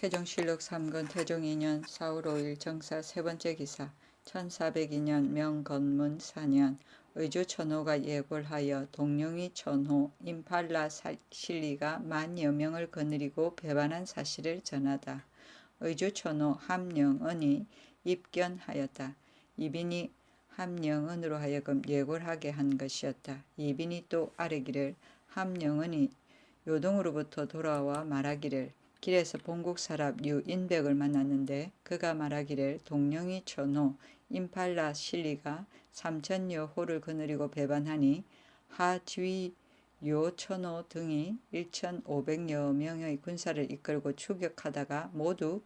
태종실록 3권 태종 2년 4월 5일 정사 세 번째 기사 1402년 명건문 4년 의주 천호가 예골하여 동룡이 천호 임팔라 실리가 만여 명을 거느리고 배반한 사실을 전하다. 의주 천호 함영은이 입견하였다. 이빈이 함영은으로 하여금 예골하게 한 것이었다. 이빈이 또 아뢰기를 함영은이 요동으로부터 돌아와 말하기를 길에서 본국 사람 유인백을 만났는데 그가 말하기를 동룡이 천호 임팔라 실리가 3천여 호를 거느리고 배반하니 하쥐 요 천호 등이 1,500여 명의 군사를 이끌고 추격하다가 모두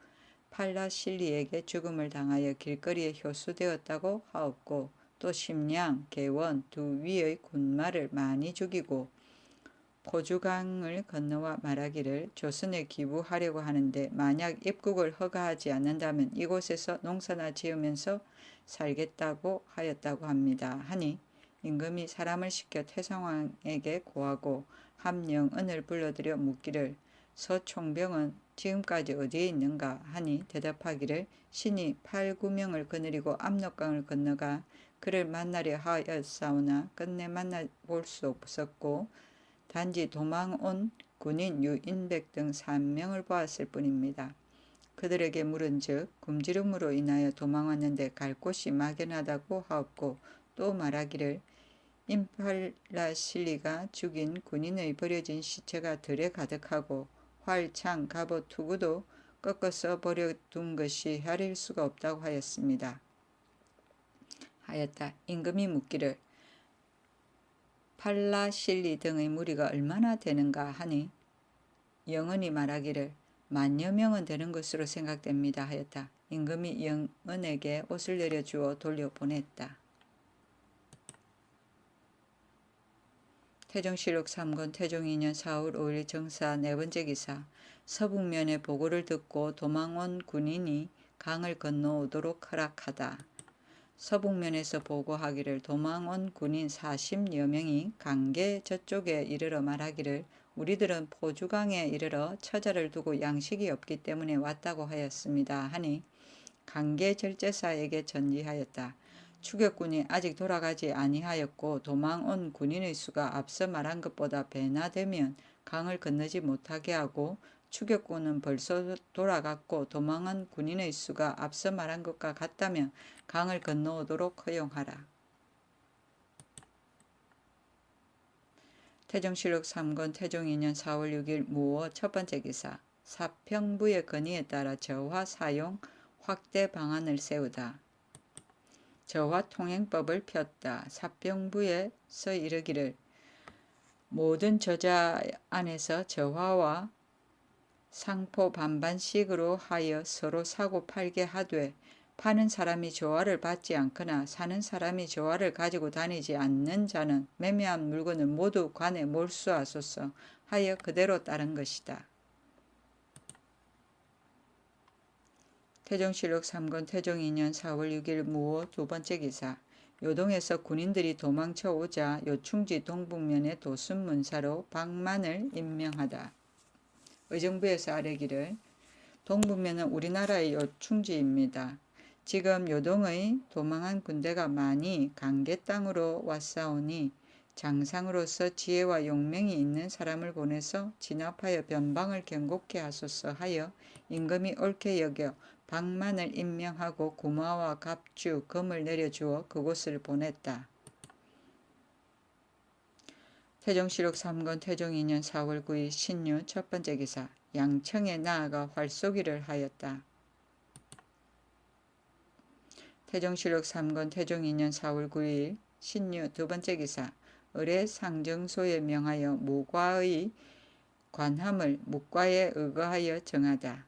팔라 실리에게 죽음을 당하여 길거리에 효수되었다고 하옵고 또 심량, 개원 두 위의 군마를 많이 죽이고 포주강을 건너와 말하기를 조선에 기부하려고 하는데 만약 입국을 허가하지 않는다면 이곳에서 농사나 지으면서 살겠다고 하였다고 합니다. 하니 임금이 사람을 시켜 태상왕에게 고하고 함영은을 불러들여 묻기를 서총병은 지금까지 어디에 있는가 하니 대답하기를 신이 8, 9명을 거느리고 압록강을 건너가 그를 만나려 하였사오나 끝내 만나볼 수 없었고 단지 도망온 군인 유인백 등 3명을 보았을 뿐입니다. 그들에게 물은즉 굶주림으로 인하여 도망왔는데 갈 곳이 막연하다고 하옵고 또 말하기를 임팔라 실리가 죽인 군인의 버려진 시체가 들에 가득하고 활, 창, 갑옷, 투구도 꺾어서 버려둔 것이 헤아릴 수가 없다고 하였다. 임금이 묻기를 팔라 실리 등의 무리가 얼마나 되는가 하니 영은이 말하기를 만여 명은 되는 것으로 생각됩니다 하였다. 임금이 영은에게 옷을 내려주어 돌려보냈다. 태종실록 3권 태종 2년 4월 5일 정사 네 번째 기사 서북면의 보고를 듣고 도망온 군인이 강을 건너오도록 허락하다. 서북면에서 보고하기를 도망온 군인 40여 명이 강계 저쪽에 이르러 말하기를 우리들은 포주강에 이르러 처자를 두고 양식이 없기 때문에 왔다고 하였습니다 하니 강계 절제사에게 전지하였다. 추격군이 아직 돌아가지 아니하였고 도망온 군인의 수가 앞서 말한 것보다 배나 되면 강을 건너지 못하게 하고 추격군은 벌써 돌아갔고 도망한 군인의 수가 앞서 말한 것과 같다면 강을 건너오도록 허용하라. 태종실록 3권 태종 2년 4월 6일 무어 첫 번째 기사 사평부의 건의에 따라 저화 사용 확대 방안을 세우다. 저화 통행법을 폈다. 사평부에서 이르기를 모든 저자 안에서 저화와 상포 반반씩으로 하여 서로 사고 팔게 하되 파는 사람이 저화를 받지 않거나 사는 사람이 저화를 가지고 다니지 않는 자는 매매한 물건을 모두 관에 몰수하소서 하여 그대로 따른 것이다. 태종실록 3권 태종 2년 4월 6일 무오 두 번째 기사 요동에서 군인들이 도망쳐 오자 요충지 동북면의 도순문사로 박만을 임명하다. 의정부에서 아뢰기를 동북면은 우리나라의 요충지입니다. 지금 요동의 도망한 군대가 많이 강계 땅으로 왔사오니 장상으로서 지혜와 용맹이 있는 사람을 보내서 진압하여 변방을 경고케 하소서 하여 임금이 옳게 여겨 박만을 임명하고 구마와 갑주, 금을 내려주어 그곳을 보냈다. 태종실록 3권 태종 2년 4월 9일 신유 첫 번째 기사 양청에 나아가 활쏘기를 하였다. 태종실록 3권 태종 2년 4월 9일 신유 두 번째 기사 을의 상정소에 명하여 무과의 관함을 묵과에 의거하여 정하다.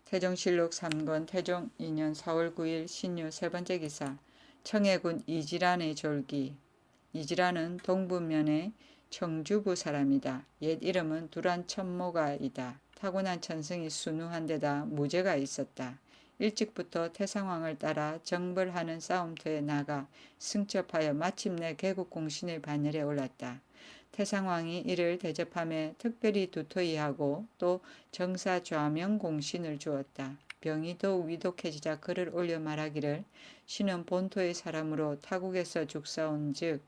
태종실록 3권 태종 2년 4월 9일 신유 세 번째 기사 청해군 이지란의 졸기 이지란은 동북면의 청주부 사람이다. 옛 이름은 두란천모가이다. 타고난 천성이 순우한 데다 무죄가 있었다. 일찍부터 태상왕을 따라 정벌하는 싸움터에 나가 승첩하여 마침내 개국공신의 반열에 올랐다. 태상왕이 이를 대접하며 특별히 두토히 하고 또 정사 좌명 공신을 주었다. 병이 더욱 위독해지자 글을 올려 말하기를 신은 본토의 사람으로 타국에서 죽사온 즉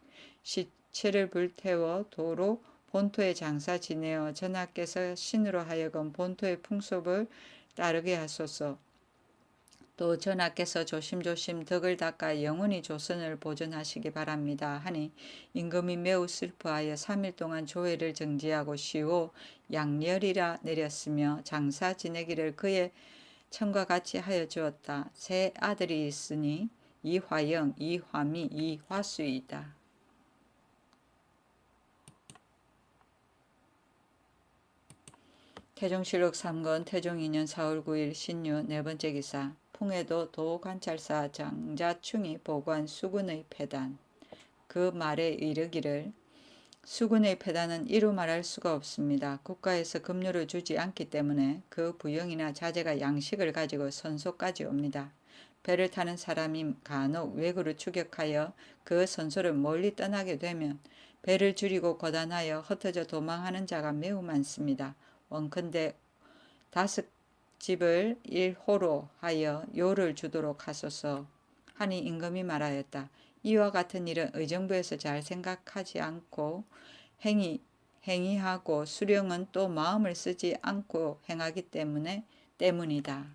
시체를 불태워 도로 본토에 장사 지내어 전하께서 신으로 하여금 본토의 풍속을 따르게 하소서. 또 전하께서 조심조심 덕을 닦아 영원히 조선을 보존하시기 바랍니다 하니 임금이 매우 슬퍼하여 3일 동안 조회를 정지하고 쉬고 양렬이라 내렸으며 장사 지내기를 그의 청과 같이 하여 주었다. 세 아들이 있으니 이화영, 이화미, 이화수이다. 태종실록 3권 태종 2년 4월 9일 신유 네 번째 기사 풍해도 도관찰사 장자충이 보관 수군의 패단 그 말에 이르기를 수군의 패단은 이루 말할 수가 없습니다. 국가에서 급료를 주지 않기 때문에 그 부영이나 자제가 양식을 가지고 선소까지 옵니다. 배를 타는 사람이 간혹 왜구를 추격하여 그 선소를 멀리 떠나게 되면 배를 줄이고 거단하여 흩어져 도망하는 자가 매우 많습니다. 원컨대 5집을 1호로 하여 요를 주도록 하소서 하니 임금이 말하였다. 이와 같은 일은 의정부에서 잘 생각하지 않고 행위하고 수령은 또 마음을 쓰지 않고 행하기 때문이다.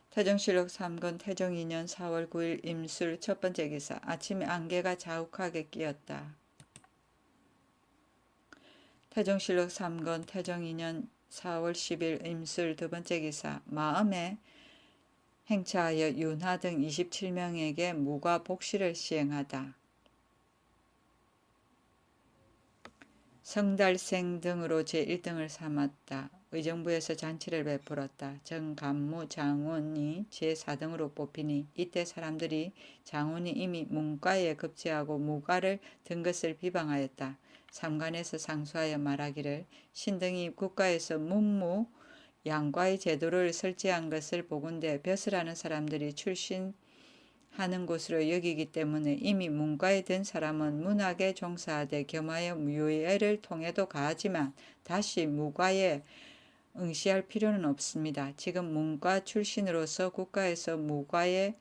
태종실록 3권 태종 2년 4월 9일 임술 첫 번째 기사 아침에 안개가 자욱하게 끼었다. 태종실록 3권 태종 2년 4월 10일 임술 두 번째 기사 마음에 행차하여 윤하 등 27명에게 무과 복시를 시행하다. 성달생 등으로 제1등을 삼았다. 의정부에서 잔치를 베풀었다. 정감무 장원이 제4등으로 뽑히니 이때 사람들이 장원이 이미 문과에 급제하고 무과를 든 것을 비방하였다. 삼관에서 상소하여 말하기를 신등이 국가에서 문무 양과의 제도를 설치한 것을 보건대 벼슬하는 사람들이 출신하는 곳으로 여기기 때문에 이미 문과에 든 사람은 문학에 종사하되 겸하여 무예를 통해도 가하지만 다시 무과에 응시할 필요는 없습니다. 지금 문과 출신으로서 국가에서 무과에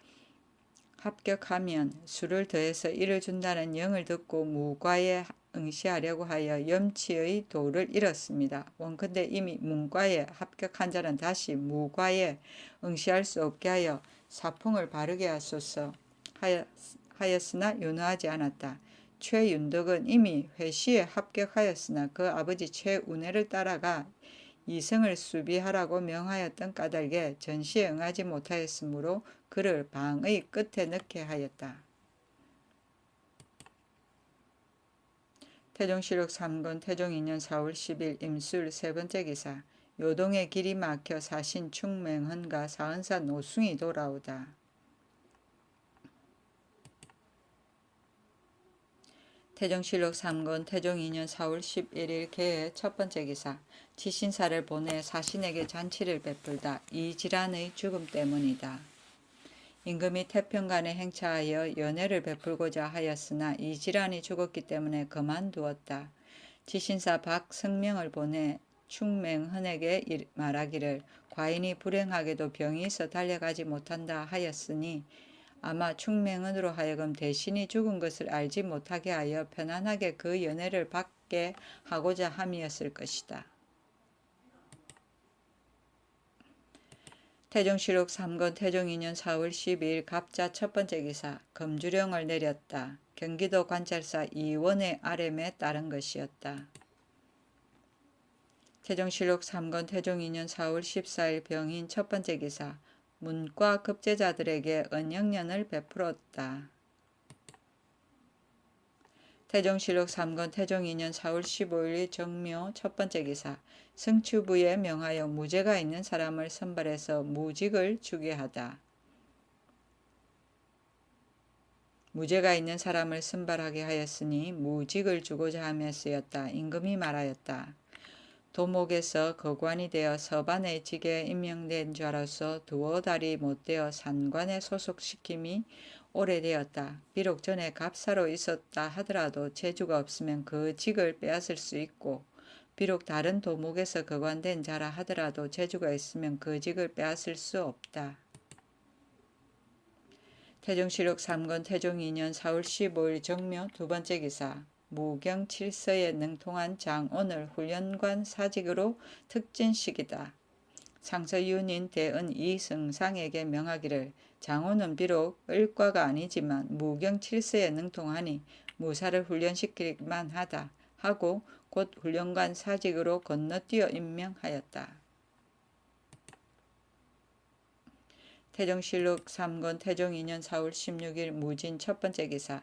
합격하면 수를 더해서 1을 준다는 영을 듣고 무과에 응시하려고 하여 염치의 도를 잃었습니다. 원컨대 이미 문과에 합격한 자는 다시 무과에 응시할 수 없게 하여 사풍을 바르게 하소서 하였으나 윤허하지 않았다. 최윤덕은 이미 회시에 합격하였으나 그 아버지 최운해를 따라가 이성을 수비하라고 명하였던 까닭에 전시에 응하지 못하였으므로 그를 방의 끝에 넣게 하였다. 태종실록 3권 태종 2년 4월 10일 임술 세 번째 기사 요동의 길이 막혀 사신 충맹헌과 사은사 노숭이 돌아오다. 태종실록 3권 태종 2년 4월 11일 개의 첫 번째 기사 지신사를 보내 사신에게 잔치를 베풀다. 이 질환의 죽음 때문이다. 임금이 태평간에 행차하여 연회를 베풀고자 하였으나 이 질환이 죽었기 때문에 그만두었다. 지신사 박성명을 보내 충맹헌에게 말하기를 과인이 불행하게도 병이 있어 달려가지 못한다 하였으니 아마 충맹헌으로 하여금 대신이 죽은 것을 알지 못하게 하여 편안하게 그 연회를 받게 하고자 함이었을 것이다. 태종실록 3권 태종 2년 4월 12일 갑자 첫 번째 기사 검주령을 내렸다. 경기도 관찰사 이원의 아렘에 따른 것이었다. 태종실록 3권 태종 2년 4월 14일 병인 첫 번째 기사 문과 급제자들에게 언영년을 베풀었다. 태종실록 3권 태종 2년 4월 15일 정묘 첫 번째 기사 성추부에 명하여 무죄가 있는 사람을 선발해서 무직을 주게 하다. 무죄가 있는 사람을 선발하게 하였으니 무직을 주고자 하며 쓰였다. 임금이 말하였다. 도목에서 거관이 되어 서반의 직에 임명된 자로서 두어 달이 못되어 산관에 소속시킴이 오래되었다. 비록 전에 갑사로 있었다 하더라도 재주가 없으면 그 직을 빼앗을 수 있고, 비록 다른 도목에서 거관된 자라 하더라도 재주가 있으면 그 직을 빼앗을 수 없다. 태종실록 3권 태종 2년 4월 15일 정묘 두 번째 기사. 무경 칠서에 능통한 장온을 훈련관 사직으로 특진시키다. 상서윤인 대은 이승상에게 명하기를, 장온은 비록 을과가 아니지만 무경 칠서에 능통하니 무사를 훈련시키기만 하다 하고 곧 훈련관 사직으로 건너뛰어 임명하였다. 태종실록 3권 태종 2년 4월 16일 무진 첫 번째 기사.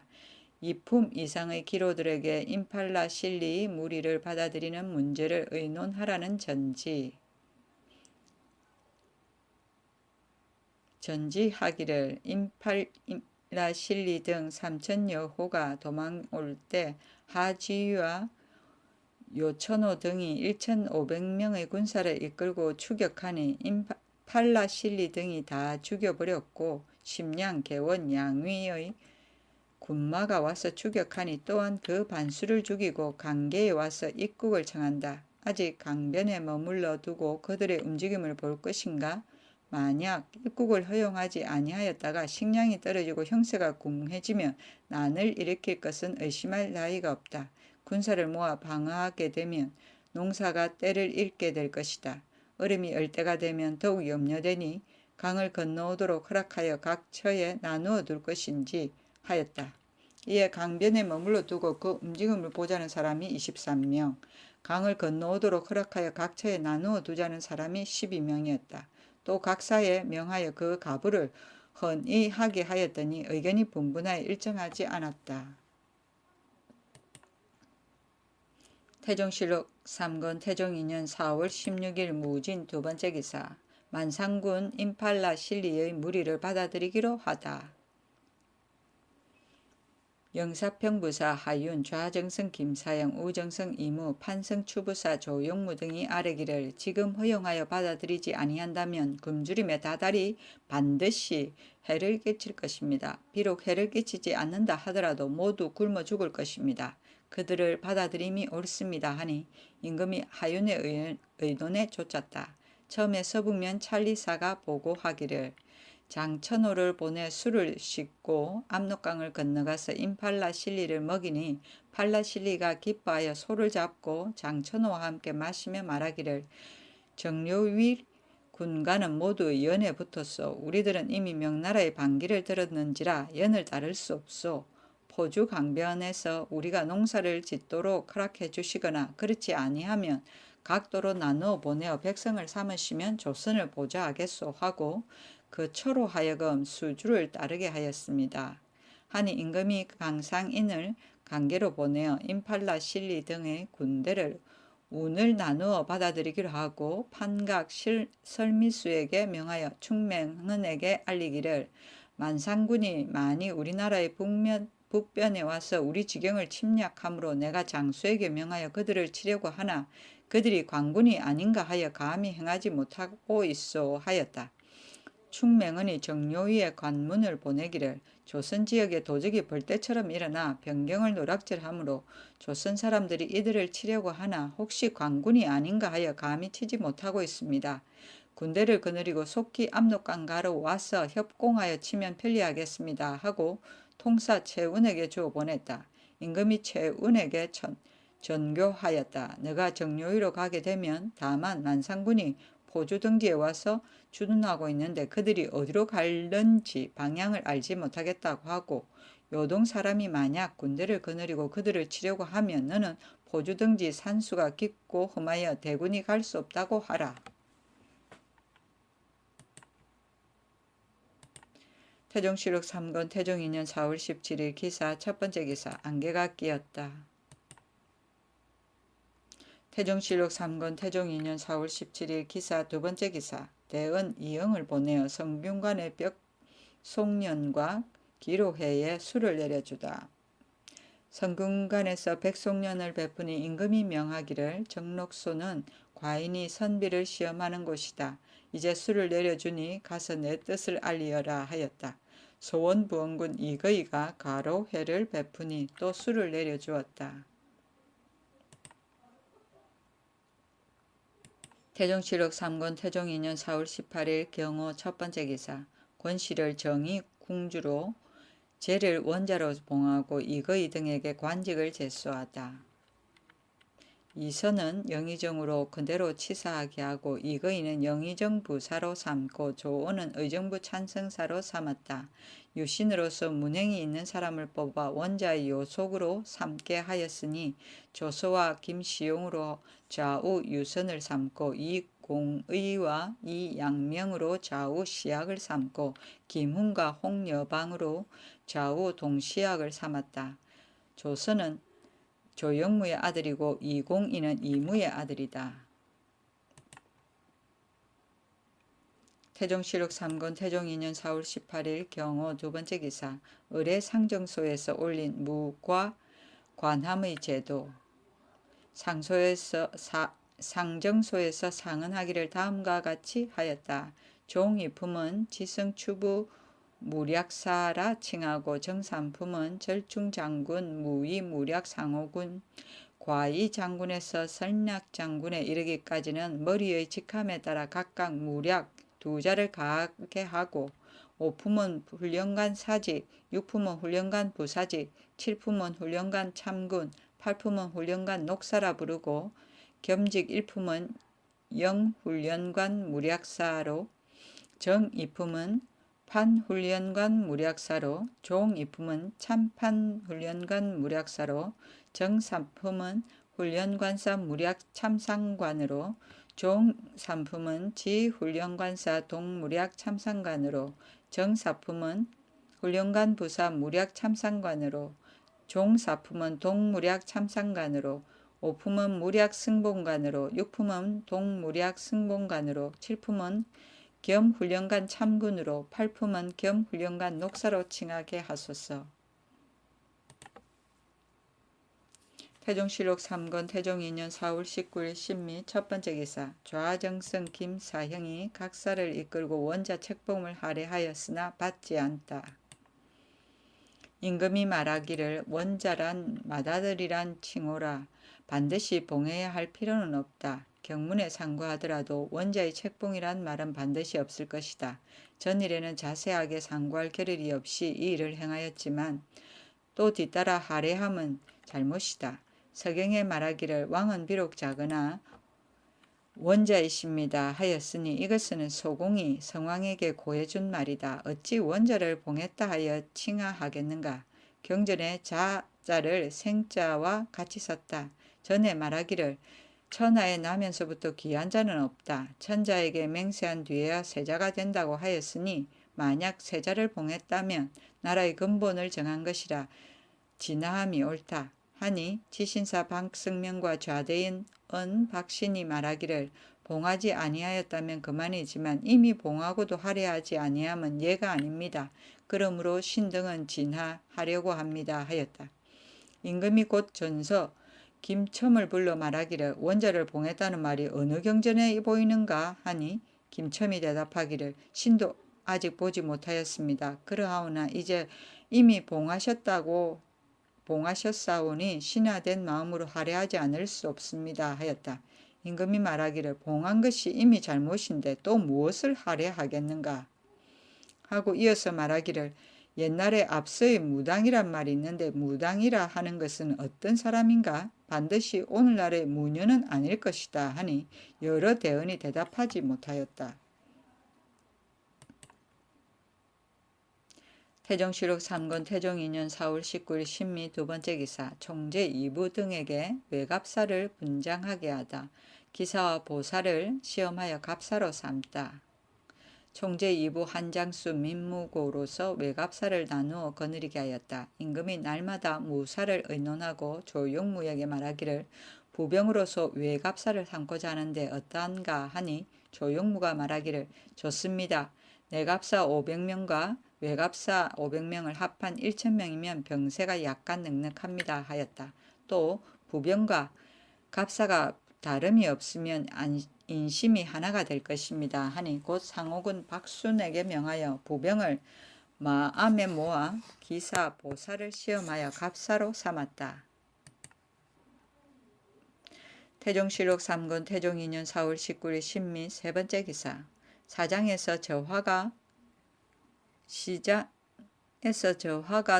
이품 이상의 기로들에게 임팔라 실리의 무리를 받아들이는 문제를 의논하라는 전지하기를, 임팔라 실리 등 3천여 호가 도망올 때 하지유와 요천호 등이 1,500명의 군사를 이끌고 추격하니 임팔라 실리 등이 다 죽여버렸고, 심량, 개원, 양위의 군마가 와서 추격하니 또한 그 반수를 죽이고 강계에 와서 입국을 청한다. 아직 강변에 머물러 두고 그들의 움직임을 볼 것인가? 만약 입국을 허용하지 아니하였다가 식량이 떨어지고 형세가 궁해지면 난을 일으킬 것은 의심할 나위가 없다. 군사를 모아 방어하게 되면 농사가 때를 잃게 될 것이다. 얼음이 얼 때가 되면 더욱 염려되니 강을 건너오도록 허락하여 각 처에 나누어 둘 것인지 하였다. 이에 강변에 머물러 두고 그 움직임을 보자는 사람이 23명, 강을 건너오도록 허락하여 각 처에 나누어 두자는 사람이 12명이었다. 또 각사에 명하여 그 가부를 헌히 하게 하였더니 의견이 분분하여 일정하지 않았다. 태종실록 3권 태종 2년 4월 16일 무진 두 번째 기사. 만상군 임팔라 실리의 무리를 받아들이기로 하다. 영사평부사 하윤, 좌정성 김사영, 우정성 이무, 판성 추부사 조용무 등이 아뢰기를, 지금 허용하여 받아들이지 아니한다면 굶주림에 다달이 반드시 해를 끼칠 것입니다. 비록 해를 끼치지 않는다 하더라도 모두 굶어 죽을 것입니다. 그들을 받아들임이 옳습니다 하니 임금이 하윤의 의논에 좇았다. 처음에 서북면 찰리사가 보고하기를, 장천호를 보내 술을 씻고 압록강을 건너가서 임팔라 실리를 먹이니 팔라 실리가 기뻐하여 소를 잡고 장천호와 함께 마시며 말하기를, 정료윌 군가는 모두 연에 붙었소. 우리들은 이미 명나라의 반기를 들었는지라 연을 따를 수 없소. 포주 강변에서 우리가 농사를 짓도록 허락해 주시거나 그렇지 아니하면 각도로 나누어 보내어 백성을 삼으시면 조선을 보좌하겠소 하고 그 처로 하여금 수주를 따르게 하였습니다. 하니 임금이 강상인을 강계로 보내어 임팔라 실리 등의 군대를 운을 나누어 받아들이기로 하고 판각 설미수에게 명하여 충맹헌에게 알리기를, 만상군이 많이 우리나라의 북변에 와서 우리 지경을 침략함으로 내가 장수에게 명하여 그들을 치려고 하나 그들이 관군이 아닌가 하여 감히 행하지 못하고 있소 하였다. 충맹헌이 정료위에 관문을 보내기를, 조선 지역에 도적이 벌떼처럼 일어나 변경을 노략질하므로 조선 사람들이 이들을 치려고 하나 혹시 관군이 아닌가 하여 감히 치지 못하고 있습니다. 군대를 거느리고 속히 압록강가로 와서 협공하여 치면 편리하겠습니다 하고 통사 최운에게 주어 보냈다. 임금이 최운에게 전교하였다. 너가 정료위로 가게 되면 다만 만상군이 포주 등지에 와서 주둔하고 있는데 그들이 어디로 갈는지 방향을 알지 못하겠다고 하고, 요동 사람이 만약 군대를 거느리고 그들을 치려고 하면 너는 포주 등지 산수가 깊고 험하여 대군이 갈 수 없다고 하라. 태종실록 3권 태종 2년 4월 17일 기사 첫 번째 기사. 안개가 끼었다. 태종실록 3권 태종 2년 4월 17일 기사 두 번째 기사. 대은 이영을 보내어 성균관의 벽송년과 기로회에 술을 내려주다. 성균관에서 백송년을 베푸니 임금이 명하기를, 정록소는 과인이 선비를 시험하는 곳이다. 이제 술을 내려주니 가서 내 뜻을 알리어라 하였다. 소원부원군 이거이가 가로 회를 베푸니 또 술을 내려주었다. 태종실록 3권 태종 2년 4월 18일 경호 첫 번째 기사. 권씨를 정의 궁주로 제를 원자로 봉하고 이거이 등에게 관직을 제수하다. 이선은 영의정으로 그대로 치사하게 하고 이거이는 영의정 부사로 삼고 조오는 의정부 찬성사로 삼았다. 유신으로서 문행이 있는 사람을 뽑아 원자의 요속으로 삼게 하였으니 조서와 김시용으로 좌우 유선을 삼고 이공의와 이양명으로 좌우 시약을 삼고 김훈과 홍여방으로 좌우 동시약을 삼았다. 조서는 조영무의 아들이고 이공이는 이무의 아들이다. 태종실록 3권 태종 2년 4월 18일 경호 두 번째 기사. 의례 상정소에서 올린 무과 관함의 제도. 상정소에서 상언하기를 다음과 같이 하였다. 종이품은 지성추부 무략사라 칭하고 정삼품은 절충장군 무의무략상호군 과의장군에서 설략장군에 이르기까지는 머리의 직함에 따라 각각 무략 두 자를 가하게 하고 오품은 훈련관 사직, 육품은 훈련관 부사직, 칠품은 훈련관 참군, 팔품은 훈련관 녹사라 부르고 겸직 일품은 영훈련관 무략사로 정이품은 판훈련관 무략사로 종이품은 참판훈련관 무략사로 정삼품은 훈련관사 무략 참상관으로 종삼품은 지훈련관사 동무략 참상관으로 정사품은 훈련관 부사 무략 참상관으로 종사품은 동무략 참상관으로 오품은 무략 승봉관으로 육품은 동무략 승봉관으로 칠품은 겸 훈련관 참군으로 팔품은 겸 훈련관 녹사로 칭하게 하소서. 태종실록 3권 태종 2년 4월 19일 신미 첫 번째 기사. 좌정성 김사형이 각사를 이끌고 원자 책봉을 할애하였으나 받지 않다. 임금이 말하기를 원자란 맏아들이란 칭호라 반드시 봉해야 할 필요는 없다. 경문에 상고하더라도 원자의 책봉이란 말은 반드시 없을 것이다. 전일에는 자세하게 상고할 겨를이 없이 이 일을 행하였지만 또 뒤따라 할애함은 잘못이다. 서경에 말하기를 왕은 비록 작으나 원자이십니다 하였으니 이것은 소공이 성왕에게 고해준 말이다. 어찌 원자를 봉했다 하여 칭하하겠는가. 경전에 자자를 생자와 같이 썼다. 전에 말하기를 천하에 나면서부터 귀한 자는 없다. 천자에게 맹세한 뒤에야 세자가 된다고 하였으니 만약 세자를 봉했다면 나라의 근본을 정한 것이라 진화함이 옳다. 하니 지신사 박승명과 좌대인 박신이 말하기를 봉하지 아니하였다면 그만이지만 이미 봉하고도 할애하지 아니함은 예가 아닙니다. 그러므로 신등은 진화하려고 합니다 하였다. 임금이 곧 전서 김첨을 불러 말하기를 원자를 봉했다는 말이 어느 경전에 보이는가 하니 김첨이 대답하기를 신도 아직 보지 못하였습니다. 그러하오나 이제 이미 봉하셨사오니 신화된 마음으로 할애하지 않을 수 없습니다 하였다. 임금이 말하기를 봉한 것이 이미 잘못인데 또 무엇을 할애하겠는가 하고 이어서 말하기를 옛날에 앞서의 무당이란 말이 있는데 무당이라 하는 것은 어떤 사람인가? 반드시 오늘날의 무녀는 아닐 것이다 하니 여러 대언이 대답하지 못하였다. 태종실록 3권 태종 2년 4월 19일 신미 두 번째 기사. 총재 2부 등에게 외갑사를 분장하게 하다. 기사와 보사를 시험하여 갑사로 삼다. 총재 2부 한장수 민무고로서 외갑사를 나누어 거느리게 하였다. 임금이 날마다 무사를 의논하고 조용무에게 말하기를 부병으로서 외갑사를 삼고자 하는데 어떠한가 하니 조용무가 말하기를 좋습니다. 내갑사 500명과 외갑사 500명을 합한 1000명이면 병세가 약간 넉넉합니다 하였다. 또 부병과 갑사가 다름이 없으면 인심이 하나가 될 것입니다 하니 곧 상옥은 박순에게 명하여 부병을 마암에 모아 기사 보사를 시험하여 갑사로 삼았다. 태종실록 3군 태종 2년 4월 19일 신미 세 번째 기사. 사장에서 저화가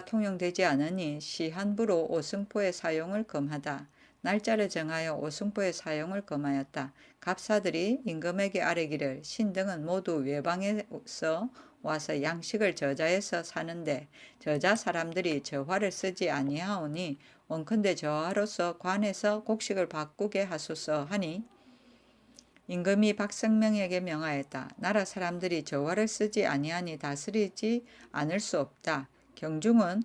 통용되지 않으니 시한부로 오승포의 사용을 금하다. 날짜를 정하여 오승포의 사용을 금하였다. 갑사들이 임금에게 아뢰기를 신등은 모두 외방에서 와서 양식을 저자에서 사는데 저자 사람들이 저화를 쓰지 아니하오니 원컨대 저화로서 관에서 곡식을 바꾸게 하소서 하니 임금이 박성명에게 명하였다. 나라 사람들이 저화를 쓰지 아니하니 다스리지 않을 수 없다. 경중은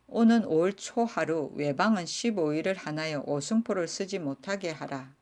오는 5월 초 하루, 외방은 15일을 하나여 오승포를 쓰지 못하게 하라.